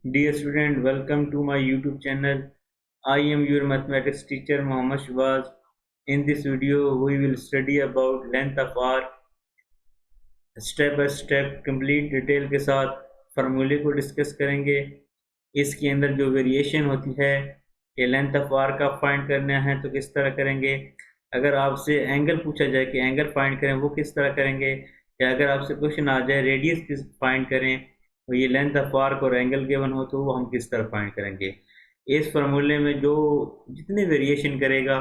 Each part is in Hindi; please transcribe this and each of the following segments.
Dear student, welcome to my YouTube channel. I am your mathematics teacher Mohammad Shubaz. In this video, we will study about length of arc step by step complete detail के साथ फार्मूले को डिस्कस करेंगे। इसके अंदर जो वेरिएशन होती है कि लेंथ ऑफ आर्क आप फाइंड करना है तो किस तरह करेंगे। अगर आपसे एंगल पूछा जाए कि एंगल फाइंड करें वो किस तरह करेंगे, या अगर आपसे क्वेश्चन आ जाए रेडियस किस फाइंड करें तो ये लेंथ ऑफ आर्क और एंगल गिवन हो तो वो हम किस तरह फाइंड करेंगे। इस फार्मूले में जो जितने वेरिएशन करेगा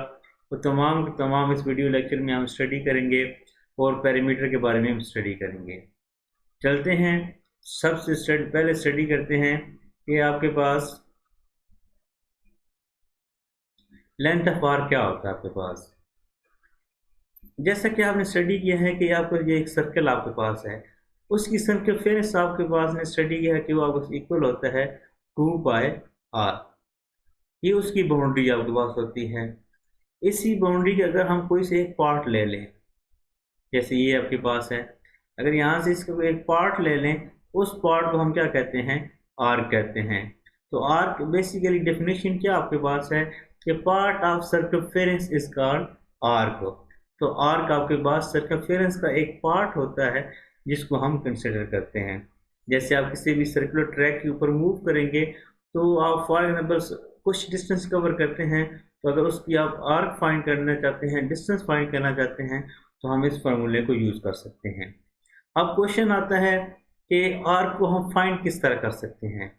वो तमाम इस वीडियो लेक्चर में हम स्टडी करेंगे और पैरामीटर के बारे में हम स्टडी करेंगे। चलते हैं सबसे पहले स्टडी करते हैं कि आपके पास लेंथ ऑफ आर्क क्या होता है। आपके पास जैसा कि आपने स्टडी किया है कि आपको ये एक सर्कल आपके पास है, उसकी सर्कमफेरेंस आपके पास ने स्टडी किया है कि वो आपको इक्वल होता है 2πr। ये उसकी बाउंड्री आपके पास होती है। इसी बाउंड्री के अगर हम कोई से एक पार्ट ले लें, जैसे ये आपके पास है, अगर यहाँ से इसका एक पार्ट ले लें, उस पार्ट को हम क्या कहते हैं, आर्क कहते हैं। तो आर्क बेसिकली डेफिनेशन क्या आपके पास है कि part of circumference is called arc. तो आर्क आपके पास सर्कमफेरेंस का एक पार्ट होता है जिसको हम कंसिडर करते हैं। जैसे आप किसी भी सर्कुलर ट्रैक के ऊपर मूव करेंगे तो आप फॉर एग्जाम्पल कुछ डिस्टेंस कवर करते हैं, तो अगर उसकी आप आर्क फाइंड करना चाहते हैं, डिस्टेंस फाइंड करना चाहते हैं, तो हम इस फार्मूले को यूज कर सकते हैं। अब क्वेश्चन आता है कि आर्क को हम फाइंड किस तरह कर सकते हैं।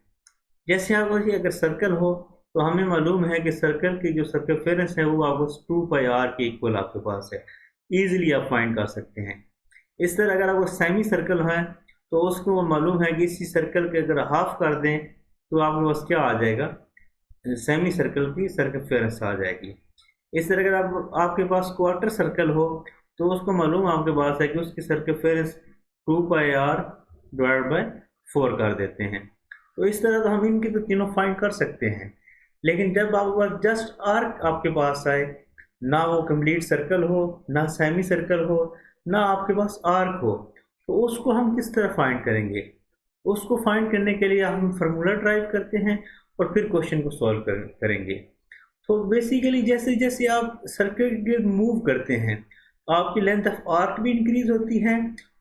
जैसे आपको अगर सर्कल हो तो हमें मालूम है कि सर्कल की जो सर्कमफेरेंस है वो आपको 2πr के इक्वल आपके पास है, इजीली आप फाइंड कर सकते हैं। इस तरह अगर आपको सेमी सर्कल है तो उसको मालूम है कि इसी सर्कल के अगर हाफ कर दें तो आपके पास क्या आ जाएगा, सेमी सर्कल की सर्कमफेरेंस आ जाएगी। इस तरह अगर आपके पास क्वार्टर सर्कल हो तो उसको मालूम आपके पास है कि उसकी सर्कमफेरेंस 2πr डिवाइड बाय 4 कर देते हैं। तो इस तरह तो हम इनकी तो तीनों फाइंड कर सकते हैं। लेकिन जब आपके पास जस्ट आर्क आपके पास आए, ना वो कंप्लीट सर्कल हो, ना सेमी सर्कल हो, ना आपके पास आर्क हो, तो उसको हम किस तरह फाइंड करेंगे। उसको फाइंड करने के लिए हम फार्मूला ड्राइव करते हैं और फिर क्वेश्चन को सॉल्व करेंगे। तो बेसिकली जैसे जैसे आप सर्कल के मूव करते हैं आपकी लेंथ ऑफ आर्क भी इंक्रीज होती है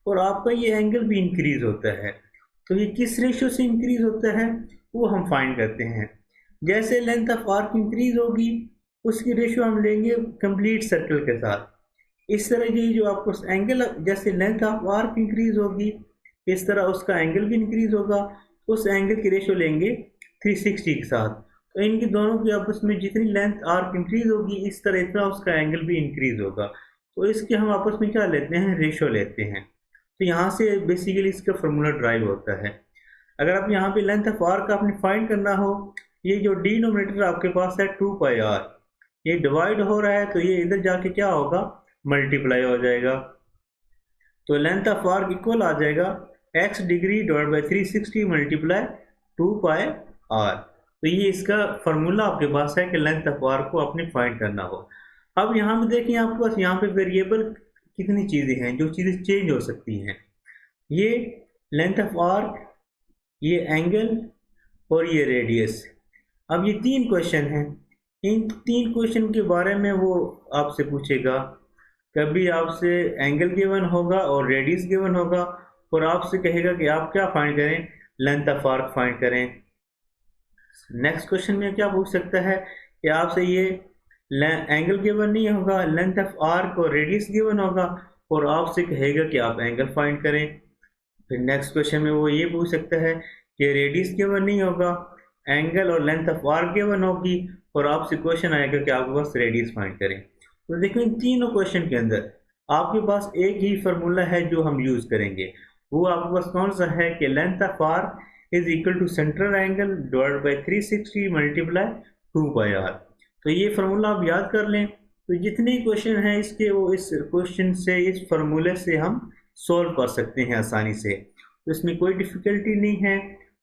और आपका ये एंगल भी इंक्रीज होता है। तो ये किस रेशियो से इंक्रीज होता है वो हम फाइंड करते हैं। जैसे लेंथ ऑफ आर्क इंक्रीज होगी उसकी रेशियो हम लेंगे कंप्लीट सर्कल के साथ। इस तरह ये जो आपको एंगल, जैसे लेंथ ऑफ आर्क इंक्रीज होगी इस तरह उसका एंगल भी इंक्रीज होगा, उस एंगल की रेशियो लेंगे 360 के साथ। तो इनकी दोनों की आपस में जितनी लेंथ आर्क इंक्रीज होगी इस तरह इतना उसका एंगल भी इंक्रीज होगा। तो इसके हम आपस में क्या लेते हैं, रेशो लेते हैं। तो यहाँ से बेसिकली इसका फार्मूला ड्राइव होता है। अगर आप यहाँ पे लेंथ ऑफ आर्क आपने फाइंड करना हो, ये जो डिनोमिनेटर आपके पास है 2πr, ये डिवाइड हो रहा है तो ये इधर जाके क्या होगा, मल्टीप्लाई हो जाएगा। तो लेंथ ऑफ आर्क इक्वल आ जाएगा x degree divide by 360 multiply 2πr। तो ये इसका फार्मूला आपके पास है कि लेंथ ऑफ आर्क को आपने फाइंड करना हो। अब यहाँ पे देखिए आपके पास यहाँ पे वेरिएबल कितनी चीज़ें हैं जो चीज़ें चेंज हो सकती हैं। ये लेंथ ऑफ आर्क, ये एंगल और ये रेडियस। अब ये 3 क्वेश्चन हैं। इन 3 क्वेश्चन के बारे में वो आपसे पूछेगा। कभी आपसे एंगल गिवन होगा और रेडियस गिवन होगा और आपसे कहेगा कि आप क्या फाइंड करें, लेंथ ऑफ आर्क फाइंड करें। नेक्स्ट क्वेश्चन में क्या पूछ सकता है कि आपसे ये एंगल गिवन नहीं होगा, लेंथ ऑफ आर्क और रेडियस गिवन होगा और आपसे कहेगा कि आप एंगल फाइंड करें। फिर नेक्स्ट क्वेश्चन में वो ये पूछ सकता है कि रेडियस गिवन नहीं होगा, एंगल और लेंथ ऑफ आर्क गिवन होगी और आपसे क्वेश्चन आएगा कि आपके पास रेडियस फाइंड करें। तो देखो इन तीनों क्वेश्चन के अंदर आपके पास एक ही फार्मूला है जो हम यूज करेंगे। वो आपके पास कौन सा है कि length of arc is equal to central angle divide by 360 multiply 2πr। तो ये फार्मूला आप याद कर लें। तो जितने क्वेश्चन हैं इसके वो इस क्वेश्चन से, इस फार्मूले से हम सॉल्व कर सकते हैं आसानी से। तो इसमें कोई डिफिकल्टी नहीं है,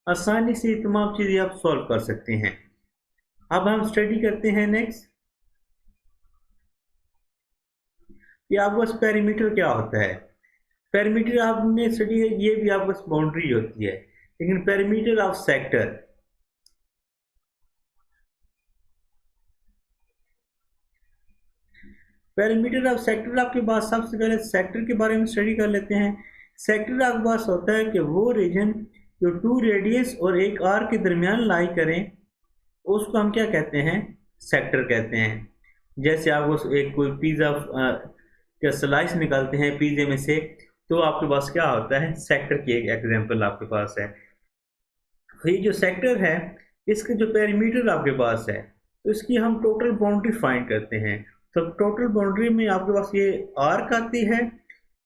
आसानी से तमाम चीज़ें आप सॉल्व कर सकते हैं। अब हम स्टडी करते हैं नेक्स्ट कि आपके पास पेरीमीटर क्या होता है। पेरीमीटर आपने स्टडी है, ये भी आपके पास बाउंड्री होती है, लेकिन perimeter of sector, perimeter of sector आपके पास, सबसे पहले सेक्टर के बारे में स्टडी कर लेते हैं। सेक्टर आपके पास होता है कि वो रीजन जो 2 रेडियस और एक आर्क के दरमियान लाई करें, उसको हम क्या कहते हैं, सेक्टर कहते हैं। जैसे आप एक कोई पिज़्ज़ा का स्लाइस निकालते हैं पिज़्ज़े में से, तो आपके पास क्या होता है, सेक्टर की एक एग्जांपल आपके पास है। तो ये जो सेक्टर है, इसका जो पेरीमीटर आपके पास है, तो इसकी हम टोटल बाउंड्री फाइंड करते हैं। तो टोटल बाउंड्री में आपके पास ये आर्क आती है,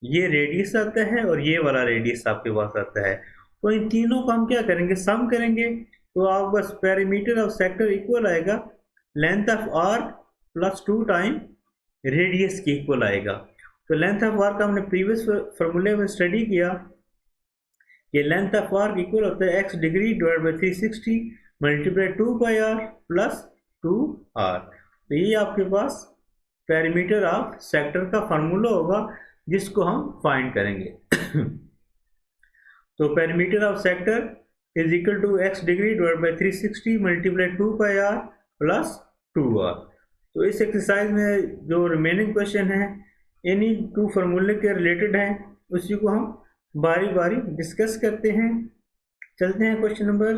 ये रेडियस आता है और ये वाला रेडियस आपके पास आता है। तो इन तीनों को हम क्या करेंगे, सम करेंगे, तो आप बस पेरीमीटर ऑफ सेक्टर इक्वल आएगा length of arc plus 2 time radius की इक्वल आएगा। तो लेंथ ऑफ आर्क हमने प्रीवियस फॉर्मूले में स्टडी किया कि लेंथ ऑफ आर्क इक्वल होता है x degree divide by 360 multiply 2 pi r plus 2r। तो ये आपके पास पेरीमीटर ऑफ सेक्टर का फार्मूला होगा जिसको हम फाइंड करेंगे। तो perimeter of sector is equal to x degree divide by 360 multiply 2 pi r plus 2r। तो इस एक्सरसाइज में जो रिमेनिंग क्वेश्चन है इन्हीं 2 फार्मूले के रिलेटेड हैं, उसी को हम बारी बारी डिस्कस करते हैं। चलते हैं क्वेश्चन नंबर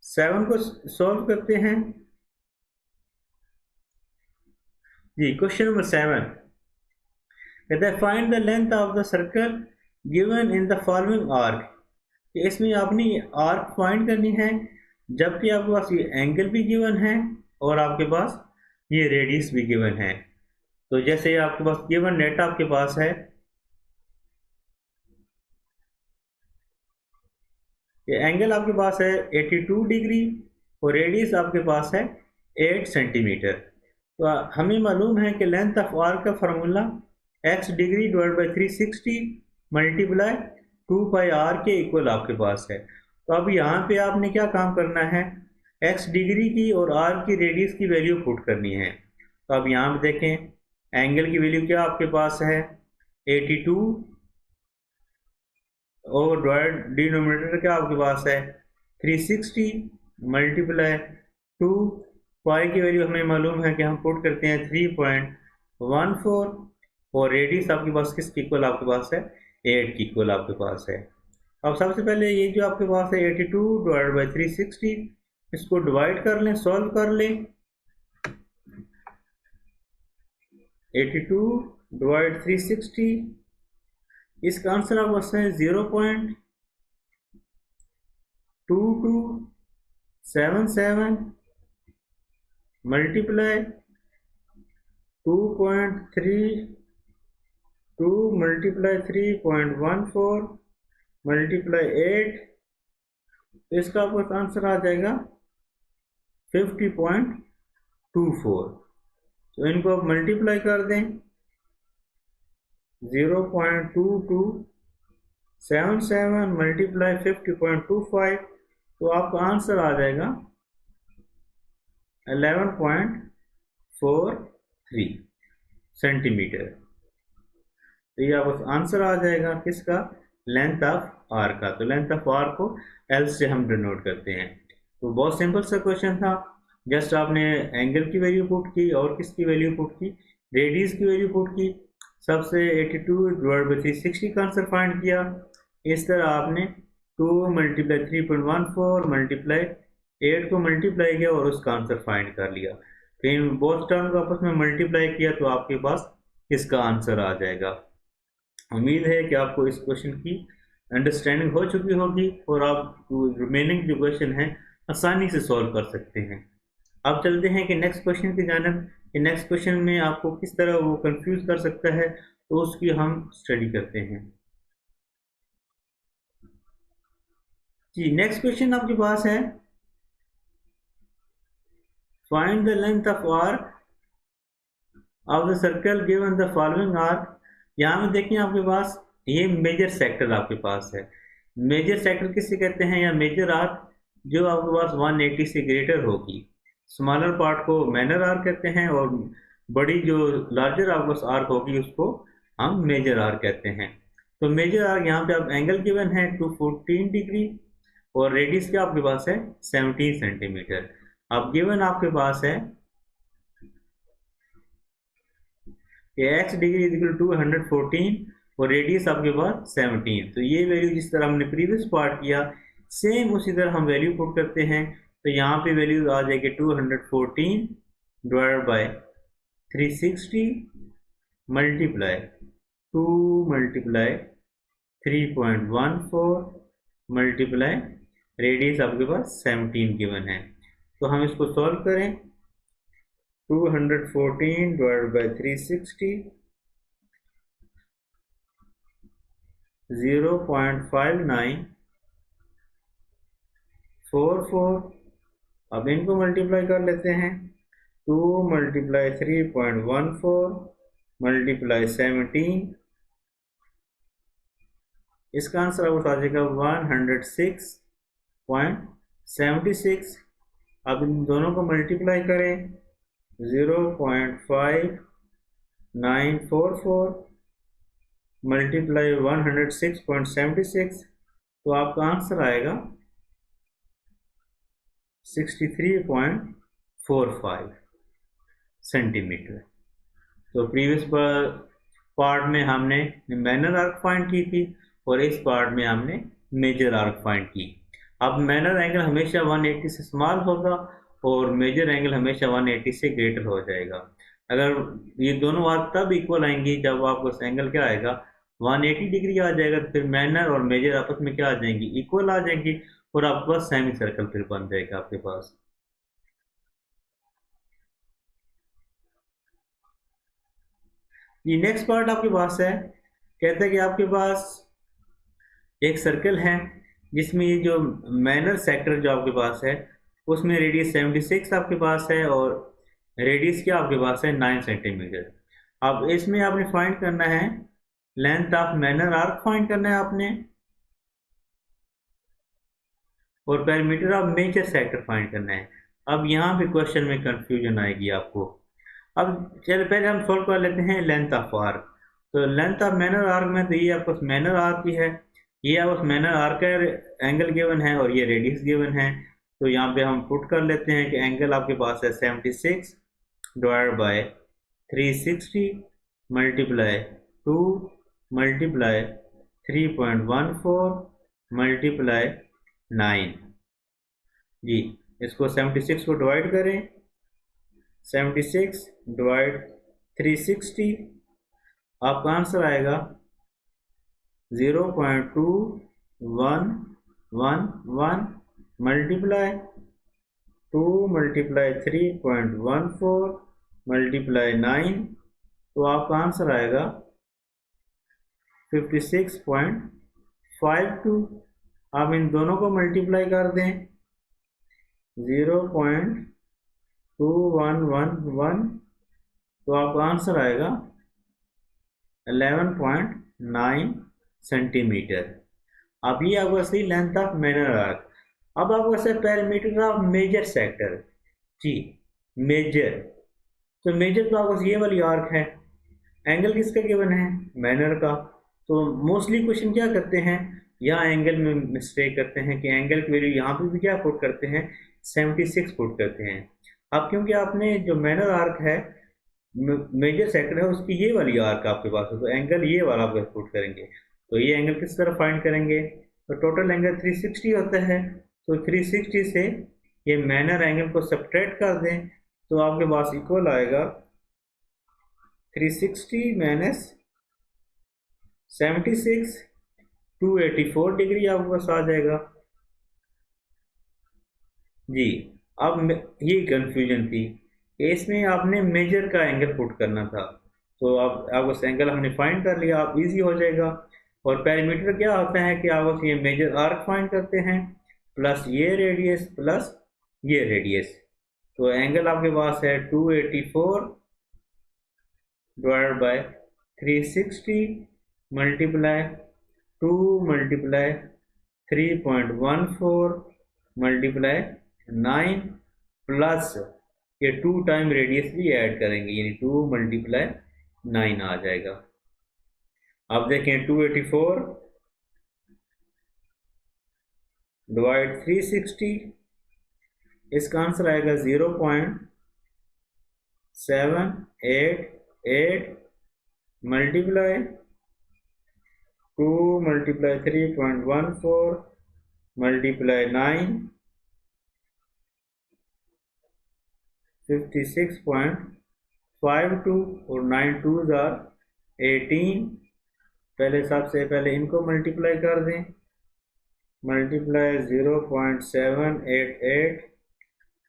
7 को सॉल्व करते हैं। जी, क्वेश्चन नंबर 7 कहता है find the length of the circle given in the following arc. इसमें आपने आर्क फाइंड करनी है, जबकि आपके पास ये एंगल भी गिवन है और आपके पास ये रेडियस भी गिवन है। तो जैसे आपके पास गिवन नेट आपके पास है, ये एंगल आपके पास है 82 डिग्री और रेडियस आपके पास है 8 सेंटीमीटर। तो हमें मालूम है कि लेंथ ऑफ आर्क का formula x degree divide by 360 multiply 2 pi r के इक्वल आपके पास है। तो अब यहाँ पे आपने क्या काम करना है, x डिग्री की और r की रेडियस की वैल्यू पुट करनी है। तो अब यहाँ पे देखें, एंगल की वैल्यू क्या आपके पास है 82 और डिनोमिनेटर क्या आपके पास है 360 मल्टीप्लाई 2 पाई की वैल्यू हमें मालूम है कि हम पुट करते हैं 3.14 और रेडियस आपके पास किसकी इक्वल आपके पास है 8 की इक्वल आपके पास है। अब सबसे पहले ये जो आपके पास है 82 डिवाइड बाई 360, इसको डिवाइड कर लें, सॉल्व कर लें। 82 डिवाइड 360, इसका आंसर आपको है 0.2277 मल्टीप्लाई 2.32 मल्टीप्लाई 3.14 मल्टीप्लाई 8, तो इसका आपको आंसर आ जाएगा 50.24। तो इनको आप मल्टीप्लाई कर दें 0.2277 मल्टीप्लाई 50.25, तो आपका आंसर आ जाएगा 11.43 सेंटीमीटर। तो ये आपका आंसर आ जाएगा किसका, लेंथ ऑफ आर का। तो लेंथ ऑफ आर को एल से हम डिनोट करते हैं। तो बहुत सिंपल सा क्वेश्चन था, जस्ट आपने एंगल की वैल्यू पुट की और किसकी वैल्यू पुट की, रेडियस की वैल्यू पुट की, सबसे 82 डिवाइड बाई 360 का आंसर फाइंड किया। इस तरह आपने 2 मल्टीप्लाई 3.14 मल्टीप्लाई 8 को मल्टीप्लाई किया और उसका आंसर फाइंड कर लिया। फिर बोथ टर्म को आपस में मल्टीप्लाई किया तो आपके पास इसका आंसर आ जाएगा। उम्मीद है कि आपको इस क्वेश्चन की अंडरस्टैंडिंग हो चुकी होगी और आप रिमेनिंग जो क्वेश्चन है आसानी से सॉल्व कर सकते हैं। अब चलते हैं कि नेक्स्ट क्वेश्चन की जानब। नेक्स्ट क्वेश्चन में आपको किस तरह वो कंफ्यूज कर सकता है, तो उसकी हम स्टडी करते हैं। जी, नेक्स्ट क्वेश्चन आपके पास है find the length of arc of the circle given the following arc. यहाँ में देखिए आपके पास ये मेजर सेक्टर आपके पास है। मेजर सेक्टर किसे कहते हैं, या मेजर आर्क जो आपके पास 180 से ग्रेटर होगी। स्मॉलर पार्ट को माइनर आर्क कहते हैं और बड़ी जो लार्जर आपके पास आर्क होगी उसको हम मेजर आर्क कहते हैं। तो मेजर आर्क यहाँ पे आप एंगल गिवन है 214 डिग्री और रेडियस क्या आपके पास है 17 सेंटीमीटर। अब गिवन आपके पास है कि x degree is equal to 114 और रेडियस आपके पास 17। तो ये वैल्यू जिस तरह हमने प्रीवियस पार्ट किया सेम उसी तरह हम वैल्यू पुट करते हैं। तो यहाँ पे वैल्यू आ जाएगी 214 divided by 360 multiply 2 multiply 3.14 multiply radius आपके पास 17 गिवन है। तो हम इसको सॉल्व करें। 214 डिवाइडेड बाय 360 0.5944। अब इनको मल्टीप्लाई कर लेते हैं। 2 मल्टीप्लाई 3.14 मल्टीप्लाई 17, इसका आंसर आपको आ जाएगा 106.76। अब इन दोनों को मल्टीप्लाई करें 0.5944 मल्टीप्लाई 106.76, तो आपका आंसर आएगा 63.45 सेंटीमीटर। तो प्रीवियस पार्ट में हमने माइनर आर्क फाइंड की थी और इस पार्ट में हमने मेजर आर्क फाइंड की। अब माइनर एंगल हमेशा 180 से स्मॉल होगा और मेजर एंगल हमेशा 180 से ग्रेटर हो जाएगा। अगर ये दोनों आर्क तब इक्वल आएंगी जब आपको एंगल क्या आएगा 180 डिग्री आ जाएगा। तो फिर माइनर और मेजर आपस में क्या आ जाएंगी, इक्वल आ जाएंगी और आपके पास सेमी सर्कल फिर बन जाएगा आपके पास। ये नेक्स्ट पार्ट आपके पास है, कहते हैं कि आपके पास एक सर्कल है जिसमें ये जो माइनर सेक्टर जो आपके पास है उसमें रेडियस 76 आपके पास है और रेडियस क्या आपके पास है 9 सेंटीमीटर। अब इसमें आपने फाइंड करना है length of minor arc find करना है आपने और perimeter of major sector find करना है। अब यहाँ पे क्वेश्चन में कंफ्यूजन आएगी आपको। अब चलो पहले हम सॉल्व कर लेते हैं लेंथ ऑफ आर्क। तो लेंथ ऑफ माइनर आर्क में तो ये आपको माइनर आर्क ही है, ये आपको माइनर आर्क का एंगल गिवन है और ये रेडियस गिवन है। तो यहाँ पे हम पुट कर लेते हैं कि एंगल आपके पास है 76 divide by 360 multiply 2 multiply 3.14 multiply 9। जी इसको 76 को डिवाइड करें, 76 डिवाइड 360, आपका आंसर आएगा 0.2111 मल्टीप्लाई 2 मल्टीप्लाई 3.14 मल्टीप्लाई 9, तो आपका आंसर आएगा 56.52। आप इन दोनों को मल्टीप्लाई कर दें 0.2111, तो आपका आंसर आएगा 11.9 सेंटीमीटर। अब ये आपका सही लेंथ ऑफ माइनर आर्क। अब आपका सही पेरीमीटर ऑफ मेजर सेक्टर। जी मेजर, तो मेजर तो आपका ये वाली आर्क है, एंगल किसका गिवन है माइनर का। तो मोस्टली क्वेश्चन क्या करते हैं यहाँ एंगल में मिस्टेक करते हैं कि एंगल की वैल्यू यहाँ पे भी क्या पुट करते हैं 76 पुट करते हैं। अब क्योंकि आपने जो माइनर आर्क है मेजर सेक्टर है उसकी ये वाली आर्क आपके पास है तो एंगल ये वाला आप पुट करेंगे। तो ये एंगल किस तरह फाइंड करेंगे, तो टोटल एंगल 360 होता है। तो 360 से ये माइनर एंगल को सब्ट्रैक्ट कर दें तो आपके पास इक्वल आएगा 360 माइनस 76, 284 डिग्री आपके पास आ जाएगा। जी अब ये कंफ्यूजन थी, इसमें आपने मेजर का एंगल पुट करना था। तो आप उस एंगल हमने फाइंड कर लिया, आप इजी हो जाएगा। और पेरीमीटर क्या होता है कि आप ये मेजर आर्क फाइंड करते हैं प्लस ये रेडियस प्लस ये रेडियस। तो एंगल आपके पास है 284 divided by 360 multiply 2 multiply 3.14 multiply 9 plus ये 2 टाइम रेडियस भी ऐड करेंगे यानी 2 मल्टीप्लाई 9 आ जाएगा। अब देखें 284 डिवाइड 360, इसका आंसर आएगा 0.788 मल्टीप्लाई 2 मल्टीप्लाई 3.14 मल्टीप्लाई 9 56.52 और 9 2s आर 18। पहले सबसे पहले इनको मल्टीप्लाई कर दें, मल्टीप्लाई 0.788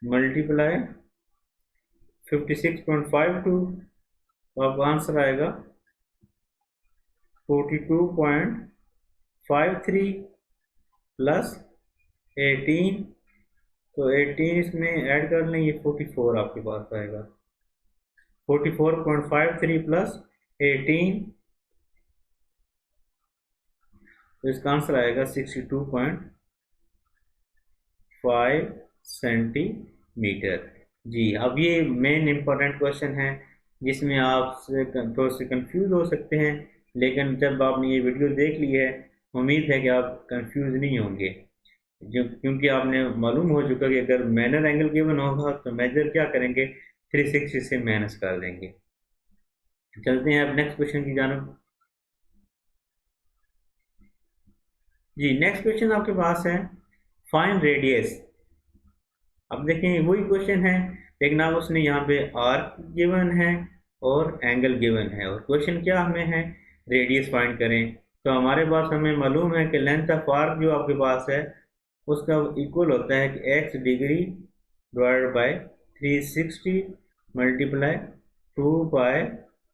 मल्टीप्लाई 56.52, तो आपका आंसर आएगा 42.53 प्लस 18, तो 18 इसमें ऐड कर लें, ये 44 आपके पास आएगा। 44.53 प्लस 18, तो इसका आंसर आएगा 62.5 सेंटीमीटर। जी, अब ये मेन इम्पोर्टेंट क्वेश्चन है जिसमें आप थोड़े से कंफ्यूज हो सकते हैं, लेकिन जब आपने ये वीडियो देख ली है उम्मीद है कि आप कंफ्यूज नहीं होंगे, जो क्योंकि आपने मालूम हो चुका कि अगर माइनर एंगल गिवन होगा तो मेजर क्या करेंगे, 360 से माइनस कर देंगे। चलते हैं अब नेक्स्ट क्वेश्चन की जानब। जी, नेक्स्ट क्वेश्चन आपके पास है फाइंड रेडियस। अब देखें वही क्वेश्चन है, लेकिन अब उसने यहाँ पे आर्क गिवन है और एंगल गिवन है, और क्वेश्चन क्या हमें है, रेडियस फाइंड करें। तो हमारे पास हमें मालूम है कि लेंथ ऑफ आर्क जो आपके पास है उसका इक्वल होता है कि x degree divide by 360 multiply 2 by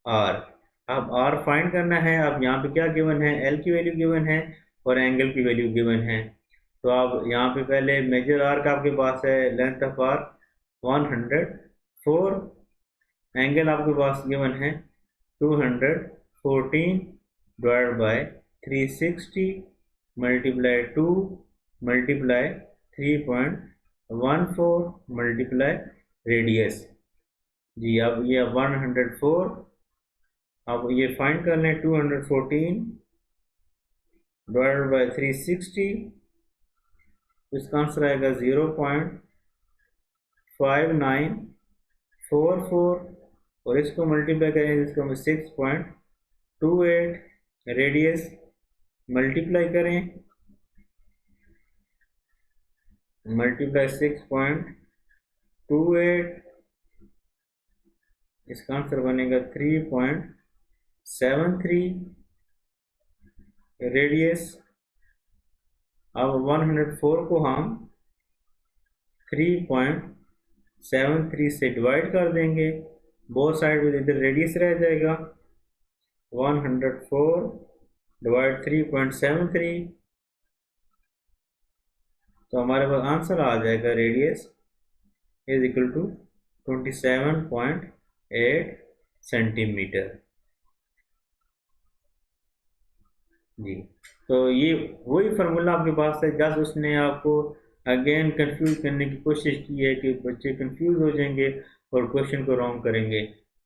r। अब r फाइंड करना है। अब यहाँ पे क्या गिवन है, l की वैल्यू गिवन है और एंगल की वैल्यू गिवन है। तो आप यहाँ पे पहले मेजर आर्क आपके पास है, लेंथ ऑफ आर्क 104, एंगल आपके पास गिवन है 214 divide by 360 multiply 2 multiply 3.14 multiply radius. जी, अब ये 104, अब ये फाइंड कर लें, 214 डिवाइड बाय 360, इसका आंसर आएगा 0.5944, और इसको मल्टीप्लाई करें, इसको हम 6.28, रेडियस मल्टीप्लाई करें, मल्टीप्लाई 6.28, इसका आंसर बनेगा 3.73, रेडियस। अब 104 को हम 3.73 से डिवाइड कर देंगे, बोथ साइड में इधर रेडियस रह जाएगा, 104 डिवाइड 3.73, तो हमारे पास आंसर आ जाएगा radius is equal to 27.8 centimetre. जी, तो ये वही फार्मूला आपके पास है, जस्ट उसने आपको अगेन कंफ्यूज करने की कोशिश की है कि बच्चे कंफ्यूज हो जाएंगे और क्वेश्चन को रॉन्ग करेंगे।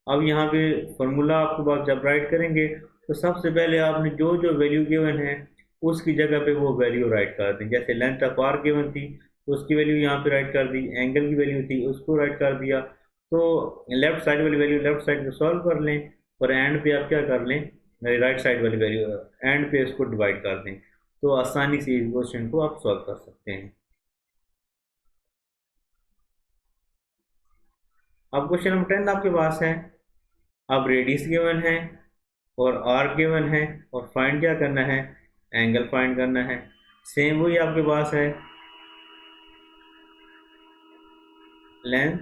अब यहाँ पे फार्मूला आपके पास जब राइट करेंगे तो सबसे पहले आपने जो जो वैल्यू गिवन है उसकी जगह पे वो वैल्यू राइट कर दी। जैसे लेंथ ऑफ आर्क गिवन थी तो उसकी वैल्यू यहाँ पे राइट कर दी, एंगल की वैल्यू थी उसको राइट कर दिया। तो लेफ्ट साइड वाली वैल्यू लेफ्ट साइड में सॉल्व कर लें, और एंड पे आप क्या कर लें, राइट साइड वाली वैल्यू एंड पे इसको डिवाइड कर दें, तो आसानी से इस क्वेश्चन को आप सॉल्व कर सकते हैं। अब क्वेश्चन नंबर 10 आपके पास है। अब रेडियस गिवन है और आर्क गिवन है, और फाइंड क्या करना है, एंगल फाइंड करना है। सेम वही आपके पास है, लेंथ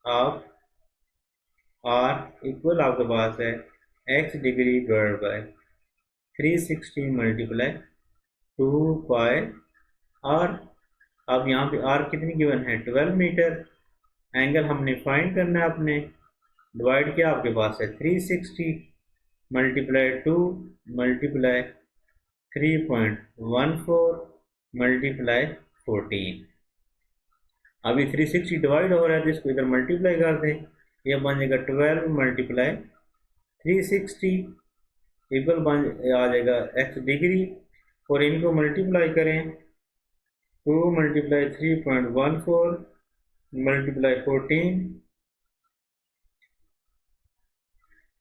ऑफ आर्क इक्वल आपके पास है x degree divide by 360 multiply 2 pi r. अब यहाँ पे आर कितनी गिवन है, 12 मीटर। एंगल हमने फाइंड करना है अपने, डिवाइड क्या आपके पास है 360 मल्टीप्लाई 2 मल्टीप्लाई 3.14 मल्टीप्लाई 14। अभी 360 डिवाइड हो रहा है तो इसको इधर मल्टीप्लाई कर दें, यह बन जाएगा 12 मल्टीप्लाई 360 इक्वल बन आ जाएगा x डिग्री, और इनको मल्टीप्लाई करें 2 मल्टीप्लाई 3.14 मल्टीप्लाई 14,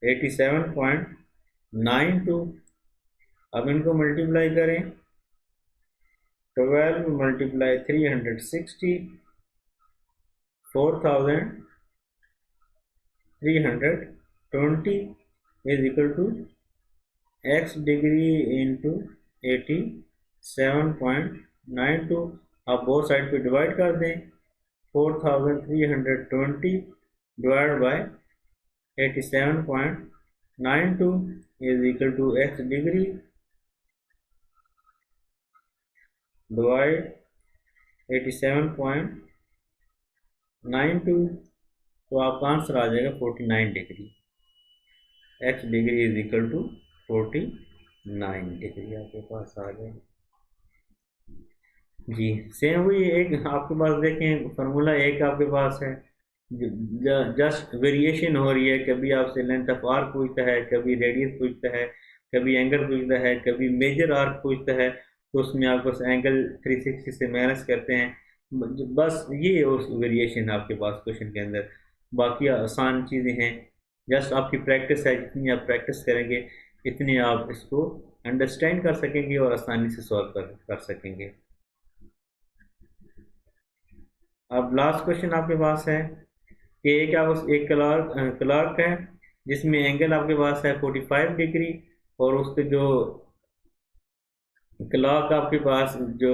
87.92। अब इनको मल्टीप्लाई करें, 12 multiply 360, 4320 is equal to x degree into 87.92। आप बोथ साइड पे डिवाइड कर दें, 4320 divide by 87.92 is equal to x degree divide 87.92, तो आपका आंसर आ जाएगा 49 degree. x degree is equal to 49 degree आपके पास आ जाएगा जी। सेम वही एक आपके पास देखें फार्मूला एक आपके पास है, जस्ट वेरिएशन हो रही है। कभी आपसे लेंथ ऑफ आर्क पूछता है, कभी रेडियस पूछता है, कभी एंगल पूछता है, कभी मेजर आर्क पूछता है, तो उसमें आप बस एंगल 360 से माइनस करते हैं। बस ये उस वेरिएशन है आपके पास क्वेश्चन के अंदर। बाकी आसान चीज़ें हैं, जस्ट आपकी प्रैक्टिस है। जितनी आप प्रैक्टिस करेंगे इतनी आप इसको अंडरस्टैंड कर सकेंगे और आसानी से सॉल्व कर सकेंगे। अब लास्ट क्वेश्चन आपके पास है कि एक क्लार्क है जिसमें एंगल आपके पास है 45 डिग्री, और उसके जो क्लॉक आपके पास जो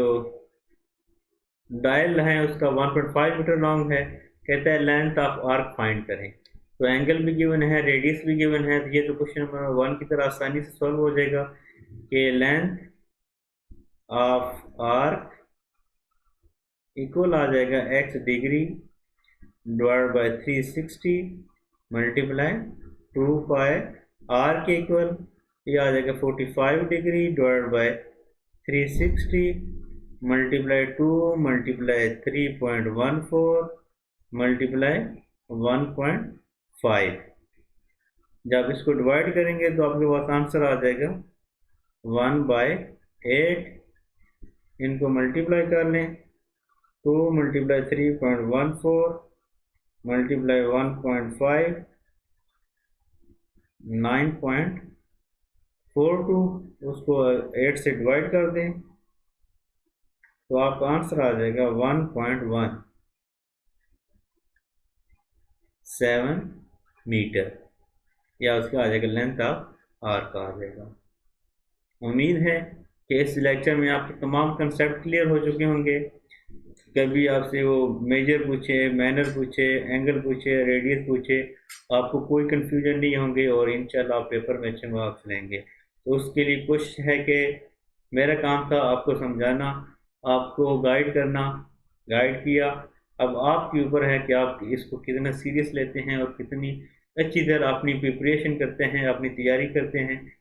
डायल है उसका 1.5 मीटर लॉन्ग है। कहता है लेंथ ऑफ आर्क फाइंड करें। तो एंगल भी गिवन है, रेडियस भी गिवन है, तो ये तो क्वेश्चन नंबर 1 की तरह आसानी से सॉल्व हो जाएगा कि लेंथ ऑफ आर्क इक्वल आ जाएगा x degree divide by 360 multiply 2 pi r के इक्वल ये आ जाएगा 45 degree divide by 360 multiply 2 multiply 3.14 multiply 1.5। जब इसको डिवाइड करेंगे तो आपके पास आंसर आ जाएगा 1/8। इनको मल्टीप्लाई कर लें, 2 मल्टीप्लाई 3.14 मल्टीप्लाई 1.5 9.42, उसको 8 से डिवाइड कर दें तो आपका आंसर आ जाएगा 1.17 मीटर, या उसका आ जाएगा लेंथ ऑफ आर्क आ जाएगा। उम्मीद है कि इस लेक्चर में आपके तमाम कंसेप्ट क्लियर हो चुके होंगे। कभी आपसे वो मेजर पूछे, मैनर पूछे, एंगल पूछे, रेडियस पूछे, आपको कोई कंफ्यूजन नहीं होंगे और इंशाल्लाह आप पेपर में अच्छे मार्क्स लेंगे। तो उसके लिए कोशिश है कि मेरा काम था आपको समझाना, आपको गाइड करना, गाइड किया। अब आपके ऊपर है कि आप इसको कितना सीरियस लेते हैं और कितनी अच्छी तरह अपनी प्रिपरेशन करते हैं, अपनी तैयारी करते हैं।